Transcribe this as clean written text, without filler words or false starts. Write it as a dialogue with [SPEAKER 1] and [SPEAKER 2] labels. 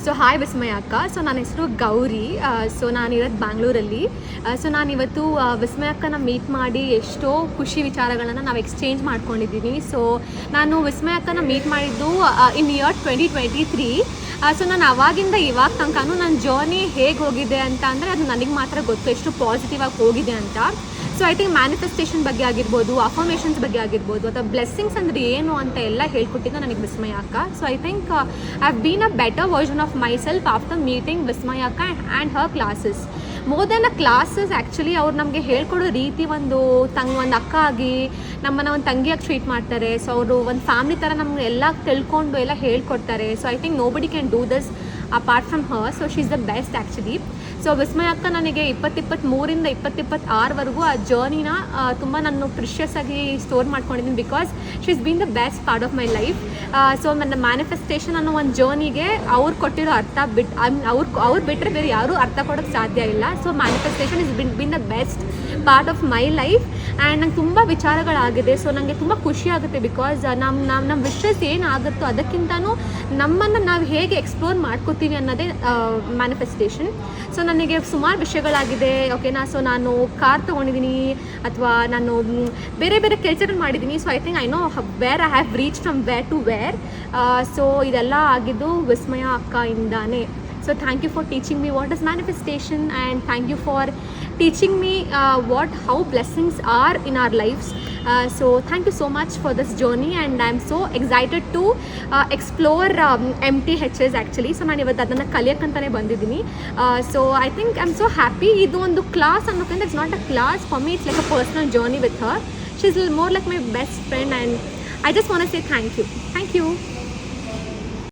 [SPEAKER 1] So hi ವಿಸ್ಮಯ ಅಕ್ಕ. So ನನ್ನ ಹೆಸರು ಗೌರಿ. ಸೊ ನಾನಿರೋದು ಬ್ಯಾಂಗ್ಳೂರಲ್ಲಿ. ಸೊ ನಾನಿವತ್ತು ವಿಸ್ಮಯ ಅಕ್ಕನ ಮೀಟ್ ಮಾಡಿ ಎಷ್ಟೋ ಖುಷಿ ವಿಚಾರಗಳನ್ನು ನಾವು ಎಕ್ಸ್ಚೇಂಜ್ ಮಾಡ್ಕೊಂಡಿದ್ದೀನಿ. ಸೊ ನಾನು ವಿಸ್ಮಯ ಅಕ್ಕನ ಮೀಟ್ ಮಾಡಿದ್ದು ಇನ್ ಇಯರ್ 2023. ಸೊ ನಾನು ಅವಾಗಿಂದ ಇವಾಗ ತನಕನೂ ನನ್ನ ಜರ್ನಿ ಹೇಗೆ ಹೋಗಿದೆ ಅಂತ ಅಂದರೆ ಅದು ನನಗೆ ಮಾತ್ರ ಗೊತ್ತು, ಎಷ್ಟು ಪಾಸಿಟಿವ್ ಆಗಿ ಹೋಗಿದೆ ಅಂತ. ಸೊ ಐ ಥಿಂಕ್ ಮ್ಯಾನಿಫೆಸ್ಟೇಷನ್ ಬಗ್ಗೆ ಆಗಿರ್ಬೋದು, ಅಫರ್ಮೇಷನ್ಸ್ ಬಗ್ಗೆ ಆಗಿರ್ಬೋದು, ಅಥವಾ ಬ್ಲೆಸ್ಸಿಂಗ್ಸ್ ಅಂದರೆ ಏನು ಅಂತ ಎಲ್ಲ ಹೇಳ್ಕೊಟ್ಟಿದ್ದು ನನಗೆ ವಿಸ್ಮಯ ಅಕ್ಕ. So I think I have been a better version of myself after meeting Vismaya ಅಕ್ಕ and her classes. More than a classes, actually ಅವ್ರು ನಮಗೆ ಹೇಳ್ಕೊಡೋ ರೀತಿ ಒಂದು ಅಕ್ಕ ಆಗಿ ನಮ್ಮನ್ನು ಒಂದು ತಂಗಿಯಾಗಿ ಟ್ರೀಟ್ ಮಾಡ್ತಾರೆ. ಸೊ ಅವರು ಒಂದು ಫ್ಯಾಮಿಲಿ ಥರ ನಮ್ಗೆ ಎಲ್ಲ ತಿಳ್ಕೊಂಡು ಎಲ್ಲ ಹೇಳ್ಕೊಡ್ತಾರೆ. So I think nobody can do this apart from her. So she is the best actually. So Vismaya ಅಕ್ಕ ನನಗೆ 2023 2026ವರೆಗೂ ಆ ಜರ್ನಿನ ತುಂಬ ನಾನು ಪ್ರಿಷಿಯಸ್ ಆಗಿ ಸ್ಟೋರ್ ಮಾಡ್ಕೊಂಡಿದ್ದೀನಿ, because she is been the best part of my life. So ನನ್ನ manifestation ಅನ್ನೋ ಒಂದು ಜರ್ನಿಗೆ ಅವ್ರು ಕೊಟ್ಟಿರೋ ಅರ್ಥ ಅವ್ರು ಬಿಟ್ಟರೆ ಬೇರೆ ಯಾರೂ ಅರ್ಥ ಕೊಡೋಕ್ಕೆ ಸಾಧ್ಯ ಇಲ್ಲ. So manifestation is been the best part of my life. And ನಂಗೆ ತುಂಬ ವಿಚಾರಗಳಾಗಿದೆ. ಸೊ ನನಗೆ ತುಂಬ ಖುಷಿ ಆಗುತ್ತೆ, ಬಿಕಾಸ್ ನಮ್ಮ ವಿಷಸ್ ಏನಾಗುತ್ತೋ ಅದಕ್ಕಿಂತನೂ ನಮ್ಮನ್ನು ನಾವು ಹೇಗೆ ಎಕ್ಸ್ಪ್ಲೋರ್ ಮಾಡ್ಕೋತೀವಿ ಅನ್ನೋದೇ ಮ್ಯಾನಿಫೆಸ್ಟೇಷನ್. ಸೊ ನನಗೆ ಸುಮಾರು ವಿಷಯಗಳಾಗಿದೆ, ಓಕೆನಾ. ಸೊ ನಾನು ಕಾರ್ ತೊಗೊಂಡಿದ್ದೀನಿ, ಅಥವಾ ನಾನು ಬೇರೆ ಬೇರೆ ಕೆಲಸಗಳು ಮಾಡಿದ್ದೀನಿ. So I think I know where I have reach from where to where. So ಇದೆಲ್ಲ ಆಗಿದ್ದು ವಿಸ್ಮಯ ಅಕ್ಕಯಿಂದಾನೇ. So thank you for teaching me what is manifestation, and thank you for teaching me how blessings are in our lives. So thank you so much for this journey, and I'm so excited to explore MTHs actually. So ನಾನು ಇವತ್ತು ಅದನ್ನು ಕಲಿಯೋಕ್ಕಂತಲೇ ಬಂದಿದ್ದೀನಿ. So I think I'm so happy. ಇದು ಒಂದು class ಅನ್ನೋಕ್ಕಿಂತ it's not a class for me, it's like a personal journey with her. She's more like my best friend, and I just want to say thank you.